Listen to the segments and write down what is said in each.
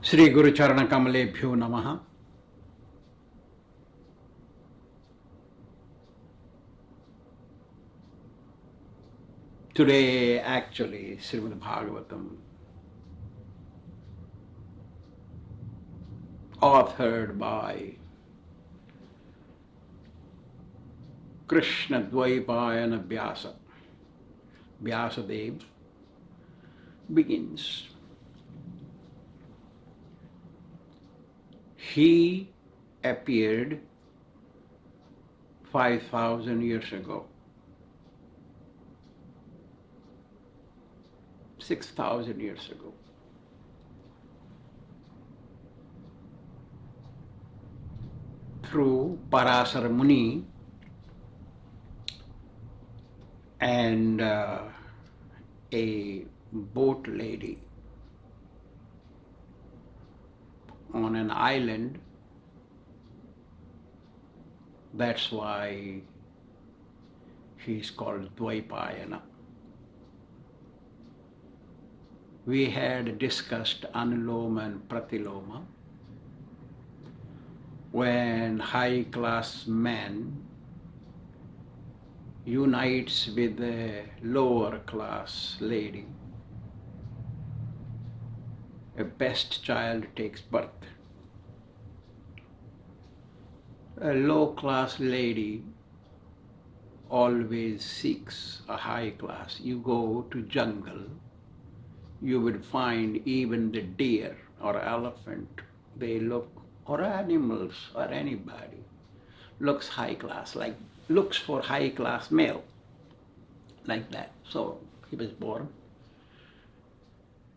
Sri Guru Charana Kamalebhyo Namaha. Today, actually, Śrīmad Bhāgavatam, authored by Kṛṣṇa Dvaipayana Vyasadeva, begins. He appeared 5,000 years ago, 6,000 years ago. Through Parasara Muni and a boat lady on an island. That's why he is called Dvaipayana. We had discussed Anuloma and Pratiloma, when high-class man unites with a lower-class lady. A best child takes birth. A low-class lady always seeks a high class. You go to jungle, you would find even the deer or elephant, they look, or animals or anybody, looks high class, like looks for high class male, like that. So he was born.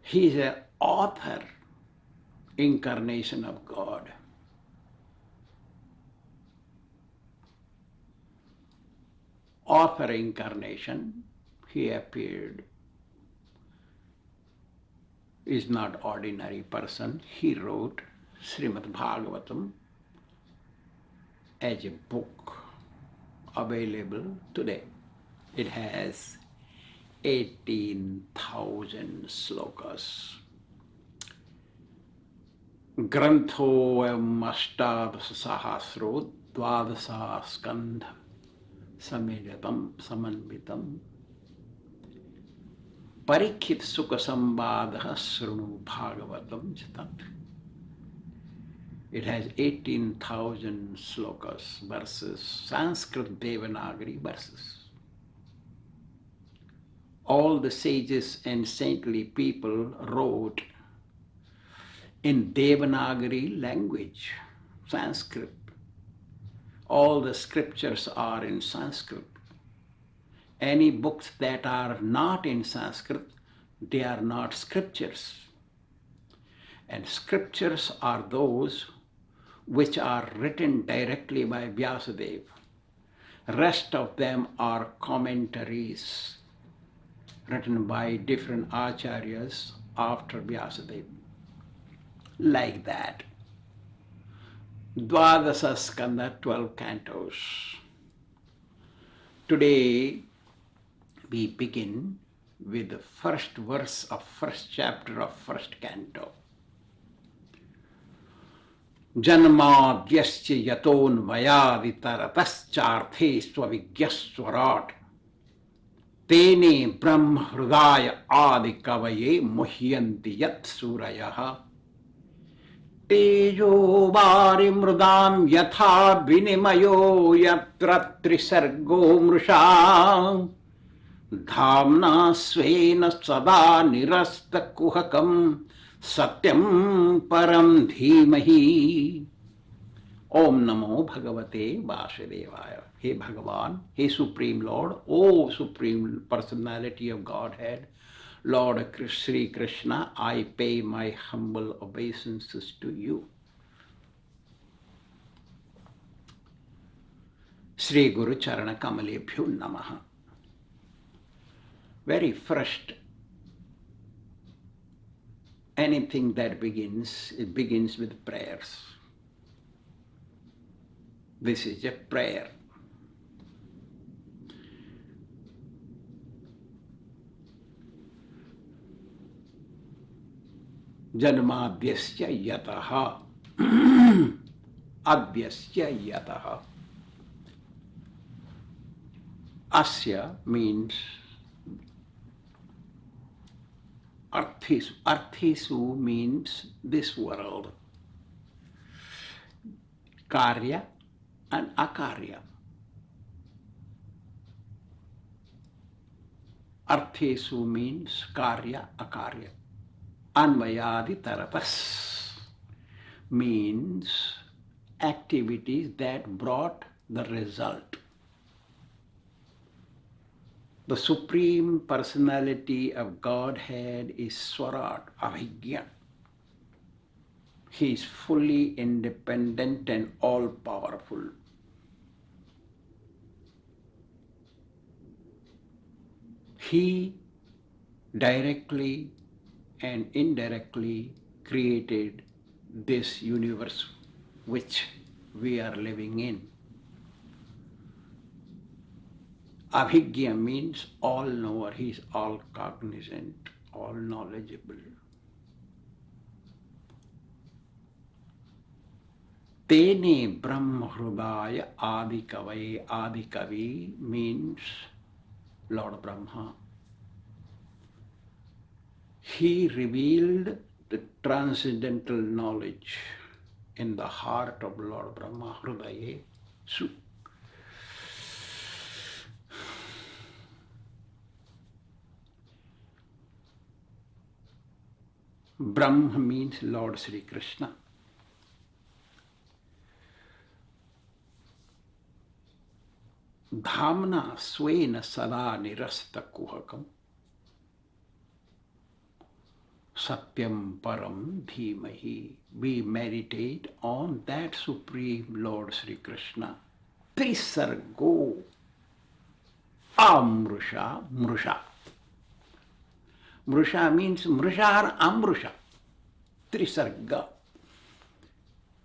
He is an author, incarnation of God. Author incarnation, he appeared, is not ordinary person. He wrote Śrīmad Bhāgavatam as a book available today. It has 18,000 slokas. Granthoyam ashtadasa sahasro dvadasa skandha samejatam samanvitam Parikshit sukha sambadha srunu bhagavatam chitat. It has 18,000 slokas, verses, Sanskrit Devanagari verses. All the sages and saintly people wrote in Devanagari language, Sanskrit. All the scriptures are in Sanskrit. Any books that are not in Sanskrit, they are not scriptures. And scriptures are those which are written directly by Vyasadeva. Rest of them are commentaries written by different Āchāryas after Vyasadeva. Like that. Dvadasa Skanda, 12 cantos. Today we begin with the first verse of first chapter of first canto. Janmadhyasya yaton vayaditaratascharthe swavigyaswarat tene brahma hrudaya adi kavaye muhyanti yat surayaha tejo vari mrudam yatha vinimayo yatra trisargo mrusha dhamna svena sada nirasta kuhakam satyam param dhimahi. Om Namo Bhagavate Vasudevaya. Hey Bhagavan, Hey Supreme Lord, O Supreme Personality of Godhead, Lord Sri Kṛṣṇa, I pay my humble obeisances to you. Sri Guru Charana Kamalebhyo Namaha. Very first, anything that begins, it begins with prayers. This is a prayer. Janmadhyasya yataha. Adhyasya yataha. Asya means arthisu. Arthisu means this world. Karya and Āchārya. Arthesu means Karya, Āchārya. Anvayadi tarapas means activities that brought the result. The Supreme Personality of Godhead is Swarat, Abhigya. He is fully independent and all-powerful. He directly and indirectly created this universe which we are living in. Abhigya means all-knower. He is all-cognizant, all-knowledgeable. Tene Brahma Hrudaya Adikavaye. Adikavi means Lord Brahma. He revealed the transcendental knowledge in the heart of Lord Brahma, Hrudaye. Brahma means Lord Sri Krishna. Dhamna svena sada nirasta kuhakam satyam param dhimahi. We meditate on that Supreme Lord Sri Krishna. Trisargo amrusha mrusha. Mrusha means mrusha or amrusha. Trisarga.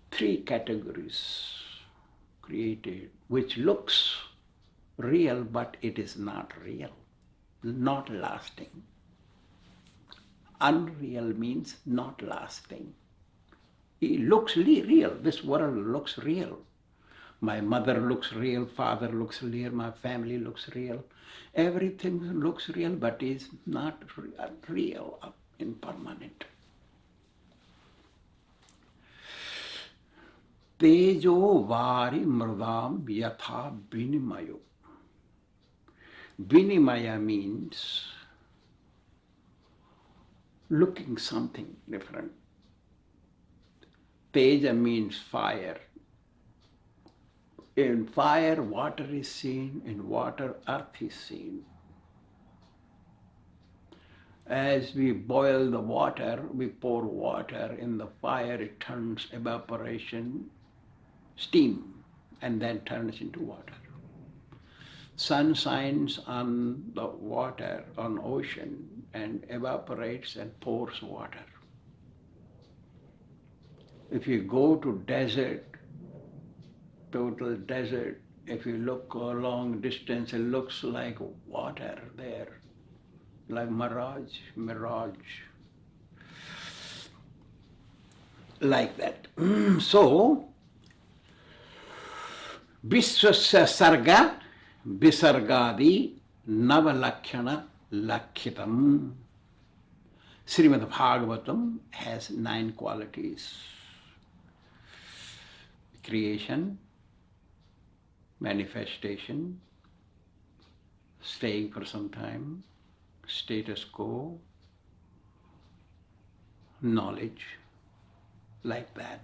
Three categories created, which looks real, but it is not real, not lasting. Unreal means not lasting. It looks real. This world looks real. My mother looks real, father looks real, my family looks real. Everything looks real, but is not real, impermanent. Tejo vari mrudam yatha vinimayo. Vinimaya means looking something different. Teja means fire. In fire, water is seen. In water, earth is seen. As we boil the water, we pour water in the fire, it turns evaporation, steam, and then turns into water. Sun shines on the water, on ocean, and evaporates and pours water. If you go to desert, total desert, if you look a long distance, it looks like water there, like mirage, like that. So, Vishwasya Sarga, Visargadi, Navalakshana Lakshitam. Śrīmad Bhāgavatam has 9 qualities. Creation, manifestation, staying for some time, status quo, knowledge, like that.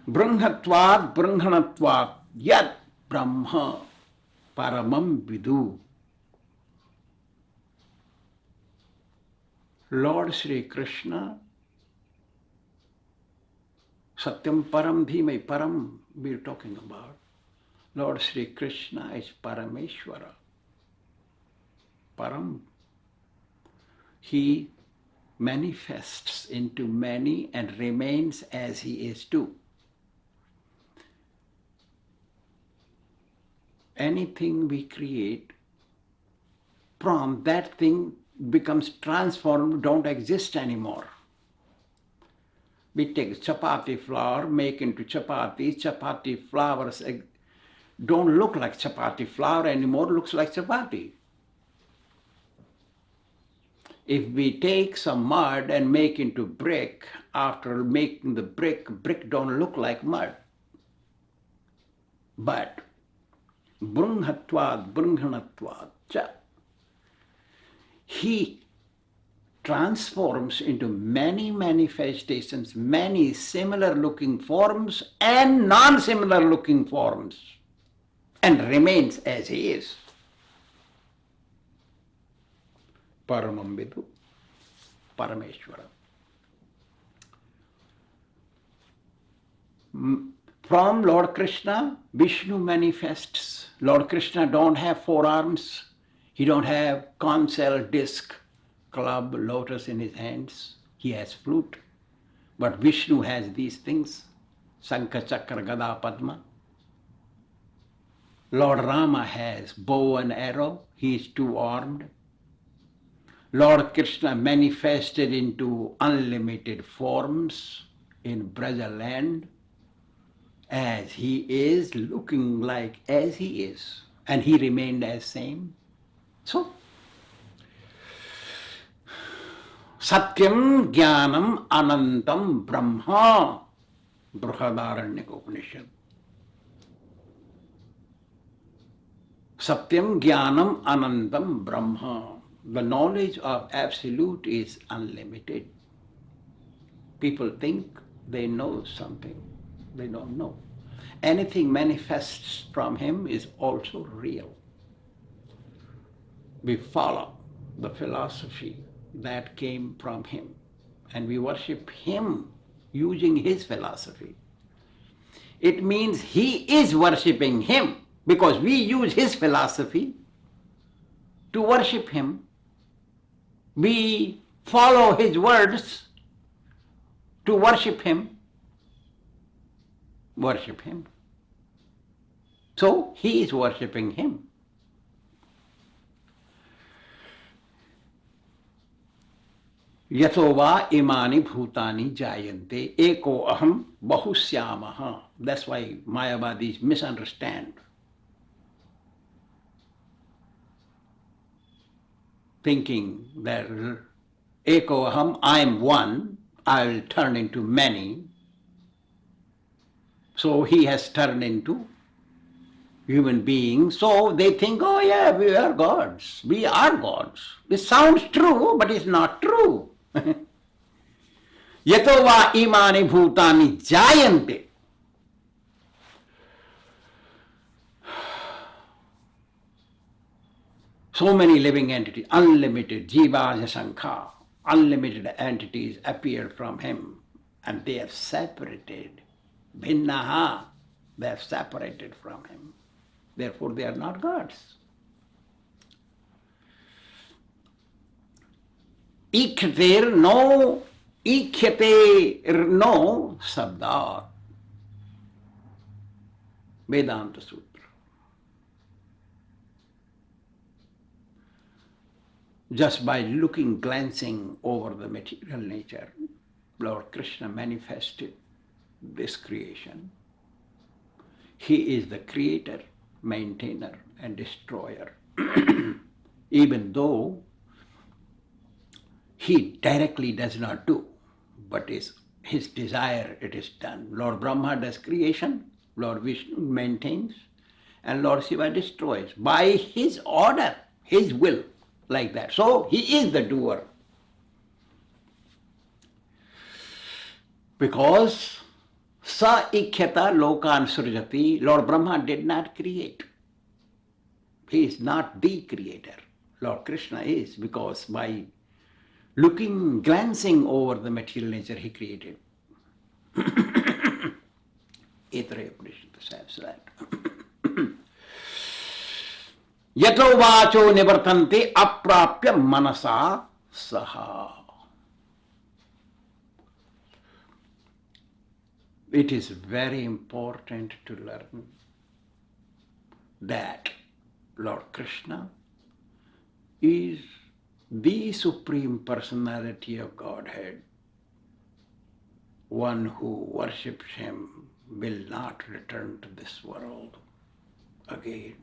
Brahmatvat, Brahmanatvat, Yat Brahma Paramam Vidu. Lord Sri Krishna, Satyam Param Dhimai, Param we are talking about. Lord Sri Krishna is Parameshwara. Param. He manifests into many and remains as he is too. Anything we create, from that thing becomes transformed, don't exist anymore. We take chapati flour, make into chapati. Chapati flours don't look like chapati flour anymore, looks like chapati. If we take some mud and make into brick, after making the brick don't look like mud. But brunhatvad, brunhanatvad cha. He transforms into many manifestations, many similar looking forms and non-similar looking forms, and remains as he is. Paramam Vidu, Parameshwara. From Lord Kṛṣṇa, Vishnu manifests. Lord Kṛṣṇa don't have four arms. He don't have conch shell, disc, club, lotus in his hands. He has flute. But Vishnu has these things. Sankha, Chakra, Gada, Padma. Lord Rama has bow and arrow. He is two-armed. Lord Kṛṣṇa manifested into unlimited forms in Braja land as he is, looking like as he is, and he remained as same. So, Satyam Jnanam Anantam Brahma, Brihadaranyaka Upanishad. Satyam Jnanam Anantam Brahma. The knowledge of Absolute is unlimited. People think they know something. They don't know. Anything manifests from him is also real. We follow the philosophy that came from him, and we worship him using his philosophy. It means he is worshipping him because we use his philosophy to worship him. We follow his words to worship him. Worship him. So he is worshipping him. Yato va imani bhutani jayante eko aham bahusyamaha. That's why Mayavadis misunderstand. Thinking that eko aham, I am one, I will turn into many. So he has turned into human beings. So they think, oh yeah, we are gods. We are gods. It sounds true, but it's not true. Yato va imani bhutani jayante. So many living entities, unlimited, jiva sankha, unlimited entities appeared from him, and they have separated. Bhinnaha, they have separated from him. Therefore they are not gods. Ikhyate no sabda. Vedanta Sutra. Just by looking, glancing over the material nature, Lord Kṛṣṇa manifested this creation. He is the creator, maintainer, and destroyer. Even though he directly does not do, but is his desire it is done. Lord Brahma does creation, Lord Vishnu maintains, and Lord Shiva destroys by his order, his will, like that. So he is the doer. Because sa ikhyata lokan srujati, Lord Brahma did not create. He is not the creator. Lord Kṛṣṇa is, because by looking, glancing over the material nature, he created. Aitreya Upanishad says that. Yato vacho nivartante aprapya manasa saha. It is very important to learn that Lord Kṛṣṇa is the Supreme Personality of Godhead. one who worships him will not return to this world again.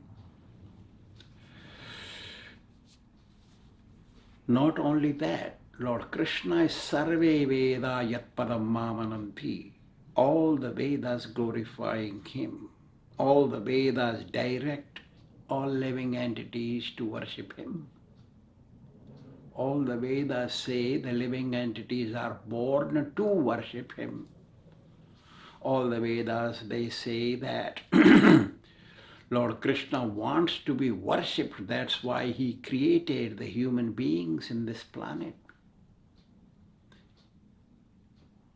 Not only that, Lord Krishna is Sarve Veda Yatpadam Mamananti. All the Vedas glorifying him. All the Vedas direct all living entities to worship him. All the Vedas say the living entities are born to worship him. All the Vedas, they say that Lord Krishna wants to be worshipped. That's why he created the human beings in this planet.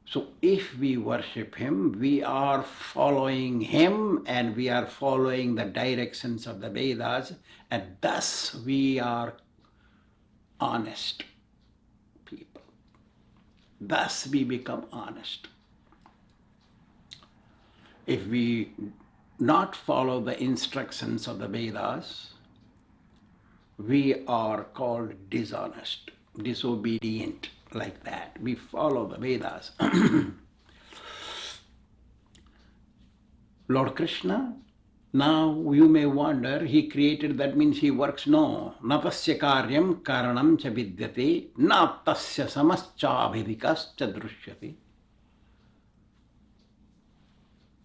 So if we worship him, we are following him and we are following the directions of the Vedas, and thus we are honest people. Thus we become honest. If we not follow the instructions of the Vedas, we are called dishonest, disobedient, like that. We follow the Vedas. Lord Krishna, now you may wonder, he created, that means he works. No. Natasya karyam karanam cha vidyate, na tasya samascha cha drushyate.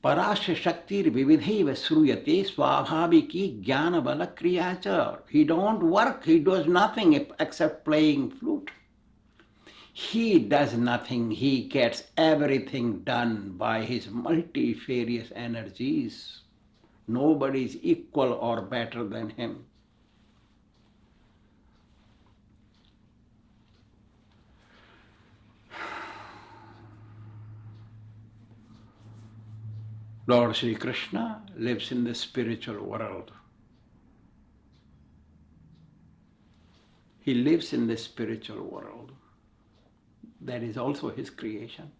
Parasya shaktir vividheva sruyate swabhaviki jnana bala kriyacha. He don't work, he does nothing except playing flute. He does nothing, he gets everything done by his multifarious energies. Nobody is equal or better than him. Lord Sri Krishna lives in the spiritual world. He lives in the spiritual world. That is also his creation.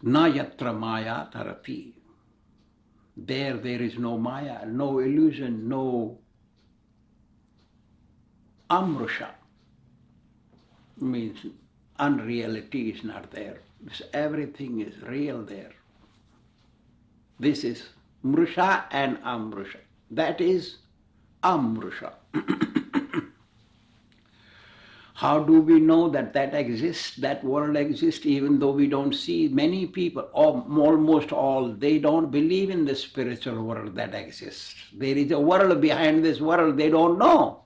Na yatra maya tarati. There is no maya, no illusion, no amrusha. Means unreality is not there. Everything is real there. This is mrusha and amrusha. That is amrusha. How do we know that that exists, that world exists, even though we don't see? Many people, almost all, they don't believe in the spiritual world that exists. There is a world behind this world they don't know.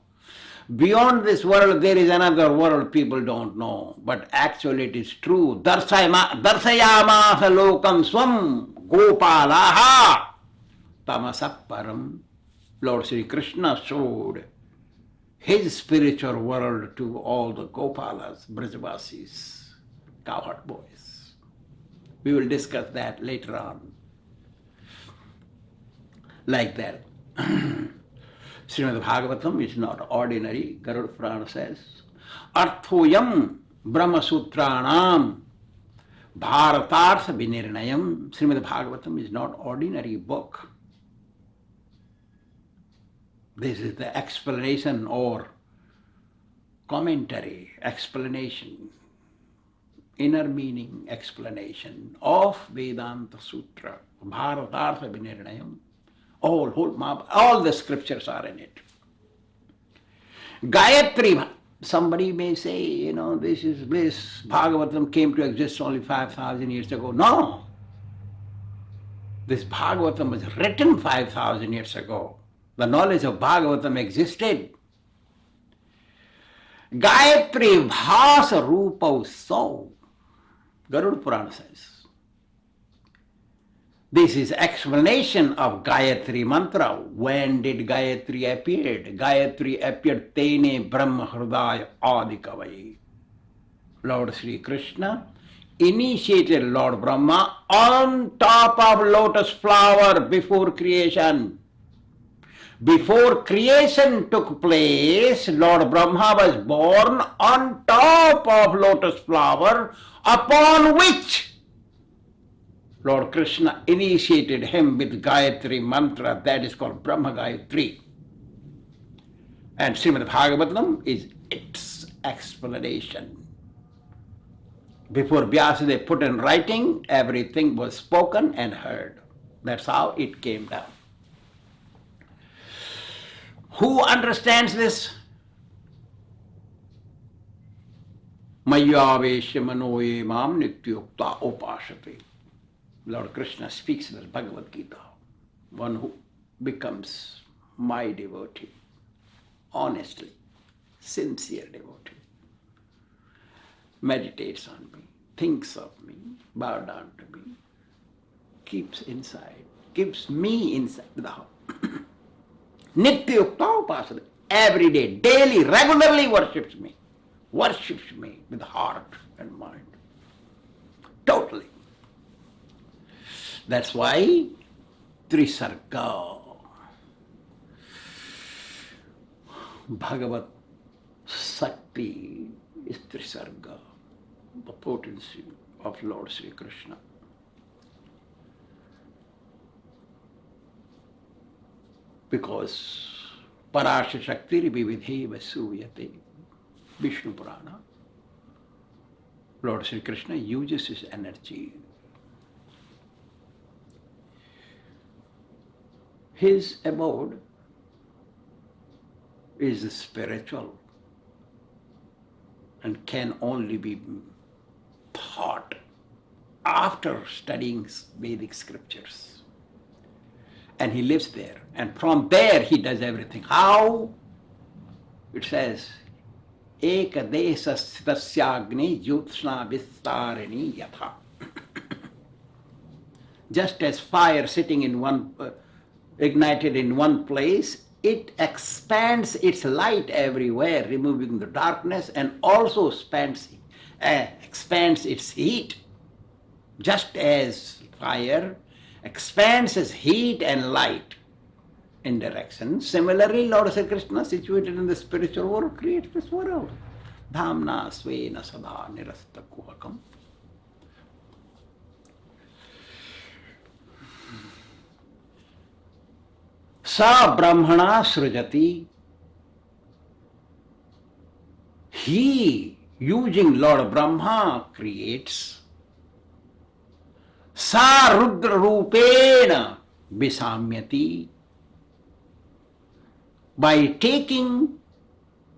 Beyond this world there is another world people don't know. But actually it is true. Darsayamasa lokam swam gopalaha tamasaparam. Lord Sri Krishna showed his spiritual world to all the Gopalas, Brajavasis, cowherd boys. We will discuss that later on. Like that. Śrīmad Bhāgavatam is not ordinary. Garuda Purana says, Arthoyam Brahma Sutranam Bharatartha Vinirnayam. Śrīmad Bhāgavatam is not ordinary book. This is the explanation or commentary, explanation, inner meaning explanation of Vedanta Sutra, Bharatartha Vinirnayam. All the scriptures are in it. Gayatri, somebody may say, this Bhagavatam came to exist only 5,000 years ago. No. This Bhagavatam was written 5,000 years ago. The knowledge of Bhagavatam existed. Gayatri bhasa rupa so. Garuda Purana says. This is explanation of Gayatri mantra. When did Gayatri appear? Gayatri appeared tene brahma hridaya adikavai. Lord Sri Krishna initiated Lord Brahma on top of lotus flower before creation. Before creation took place, Lord Brahma was born on top of lotus flower, upon which Lord Krishna initiated him with Gayatri mantra, that is called Brahma Gayatri. And Śrīmad Bhāgavatam is its explanation. Before Vyasadeva put in writing, everything was spoken and heard. That's how it came down. Who understands this? Mayavesya manoye mam nityukta upashate. Lord Krishna speaks in the Bhagavad Gita. One who becomes my devotee, honestly, sincere devotee, meditates on me, thinks of me, bow down to me, keeps inside, gives me inside the heart. Nityukta upasana, every day, daily, regularly worships me with heart and mind. Totally. That's why Trisarga, Bhagavat Sakti is Trisarga, the potency of Lord Sri Krishna. Because Parasha Shakti Vividhe Vasuyate, Vishnu Purana, Lord Sri Krishna uses his energy. His abode is spiritual and can only be taught after studying Vedic scriptures. And he lives there, and from there he does everything. How? It says, Ekadesa Stasyagne Yutsna Vistarini Yatha. Just as fire sitting in one, ignited in one place, it expands its light everywhere, removing the darkness, and also expands its heat. Just as fire expands its heat and light in direction, similarly Lord Sri Krishna, situated in the spiritual world, creates this world. Dhamna svena sada nirasta kuhakam. Sa Brahmana Srujati. He, using Lord Brahma, creates. Sa Rudra Rupena Visamyati. By taking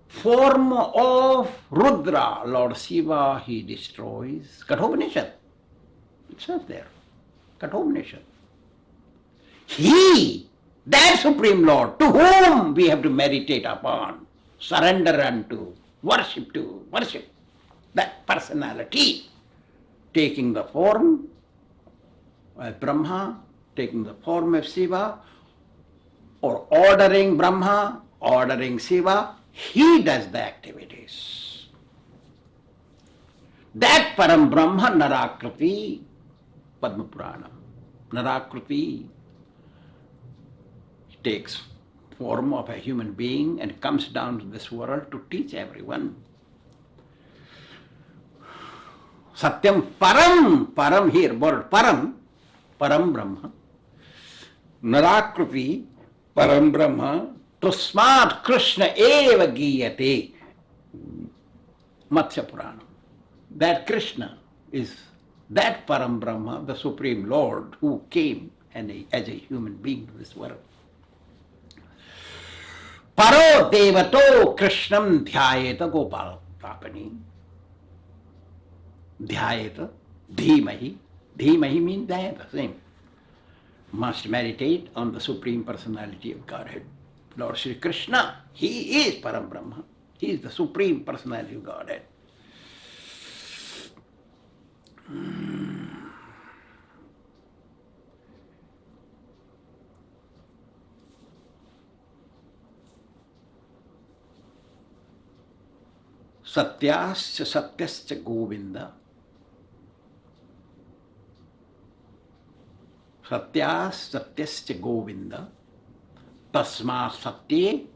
form of Rudra, Lord Shiva, he destroys. Kathopanishad. It says there. Kathopanishad. He, that Supreme Lord, to whom we have to meditate upon, surrender unto, worship that personality, taking the form of Brahma, taking the form of Shiva, or ordering Brahma, ordering Shiva, he does the activities. That Param Brahma Narakriti, Padma Purana, Narakriti, takes form of a human being and comes down to this world to teach everyone. Satyam Param here, word Param Brahma, Narakriti, Param Brahma, Tasmat Kṛṣṇa eva giyate, Matsya Purana. That Kṛṣṇa is that Param Brahma, the Supreme Lord, who came as a human being to this world. Paro devato Krishnam dhyayeta gopal tapani. Dhyayeta, dhimahi. Dhimahi means dhyayeta, same. Must meditate on the Supreme Personality of Godhead. Lord Sri Krishna, he is Param Brahma. He is the Supreme Personality of Godhead. Satyascha satyascha Govinda. Satyas satyascha Govinda. Tasma satye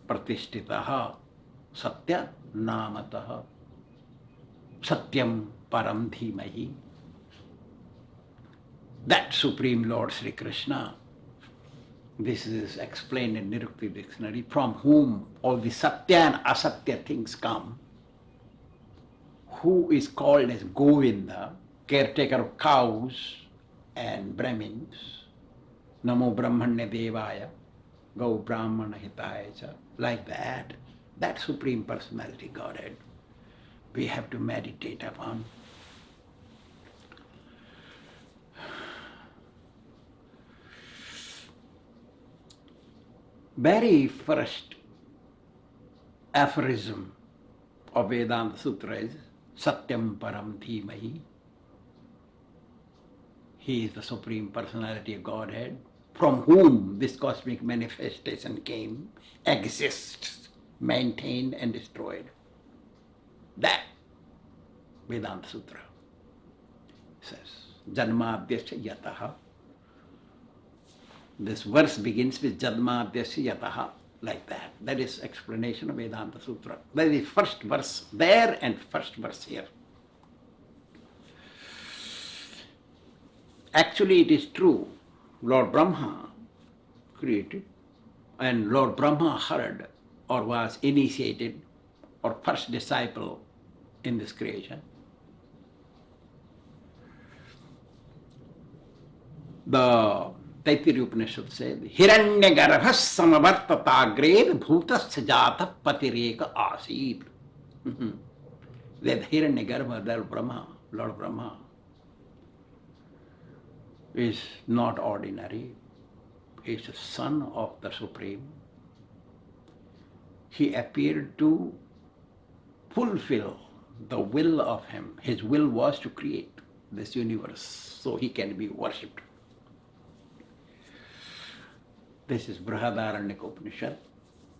pratishtitaha. Satya namataha. Satyam param dhimahi. That Supreme Lord Sri Krishna. This is explained in Nirukti Dictionary, from whom all the Satya and Asatya things come. who is called as Govinda, caretaker of cows and Brahmins, Namo Brahmanya Devaya, Gau Brahmana Hitaya cha, like that. That Supreme Personality Godhead we have to meditate upon. Very first aphorism of Vedanta Sutra is Satyam Param Dhimahi. He is the Supreme Personality of Godhead, from whom this cosmic manifestation came, exists, maintained and destroyed. That Vedanta Sutra says, Janmadhyasya yataha. This verse begins with Janmadhyasya yataha, like that. That is explanation of Vedanta Sutra. That is first verse there and first verse here. Actually, it is true. Lord Brahma created, and Lord Brahma heard or was initiated or first disciple in this creation. The Taittiriya Upanishad says, Hiranya Garbhas Samavartatagred Bhutasya Jata Patireka Asid. That Hiranya Garbha, Lord Brahma, is not ordinary. He is the son of the Supreme. He appeared to fulfill the will of him. His will was to create this universe so he can be worshipped. This is Brihadaranyaka Upanishad,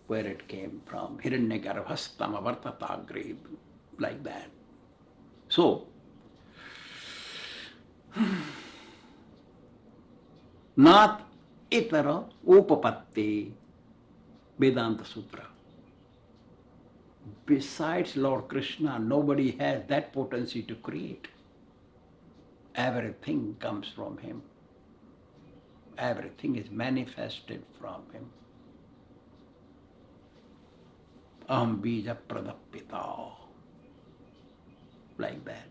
where it came from. Hiranyagarbhas tamavartatagre, like that. So, not itara upapatti, Vedanta Sutra. Besides Lord Kṛṣṇa, nobody has that potency to create. Everything comes from him. Everything is manifested from him. Aham bija pradapita, like that.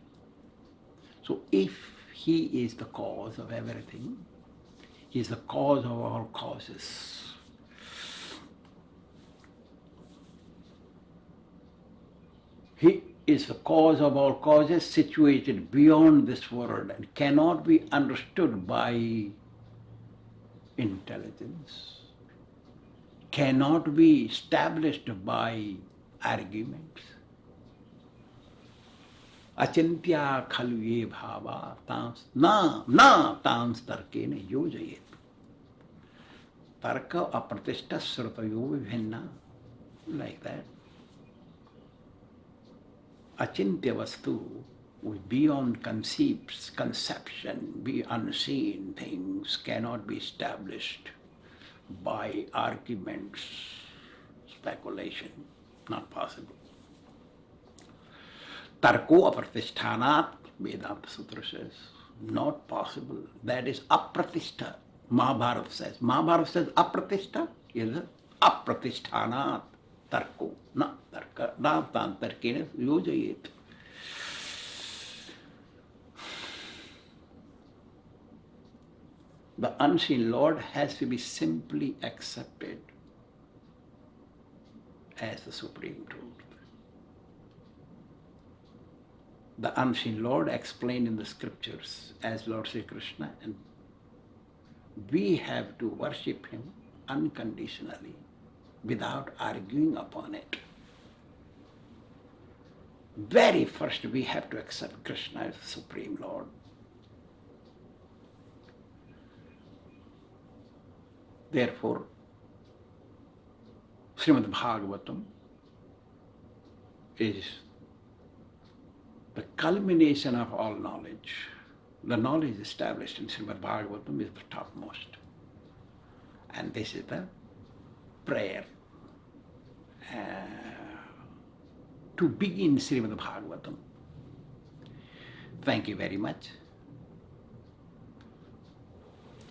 So if he is the cause of everything, he is the cause of all causes. He is the cause of all causes, situated beyond this world and cannot be understood by intelligence, cannot be established by arguments. Achintya khalu ye bhava tans na tans tarkena yojayet. Tarka apratishta srutayo vibhinna, like that. Achintya vastu, beyond conception, be unseen things cannot be established by arguments, speculation, not possible. Tarko apratishtanat, Vedanta Sutra says, not possible. That is apratishta. Mahābhārata says. Mahābhārata says apratishta is apratishtanat. Tarko, na tarka, na tan tarkena yojayet. The unseen Lord has to be simply accepted as the Supreme Truth. The unseen Lord explained in the scriptures as Lord Sri Kṛṣṇa, and we have to worship him unconditionally, without arguing upon it. Very first we have to accept Kṛṣṇa as the Supreme Lord. Therefore, Śrīmad Bhāgavatam is the culmination of all knowledge. The knowledge established in Śrīmad Bhāgavatam is the topmost. And this is the prayer to begin Śrīmad Bhāgavatam. Thank you very much.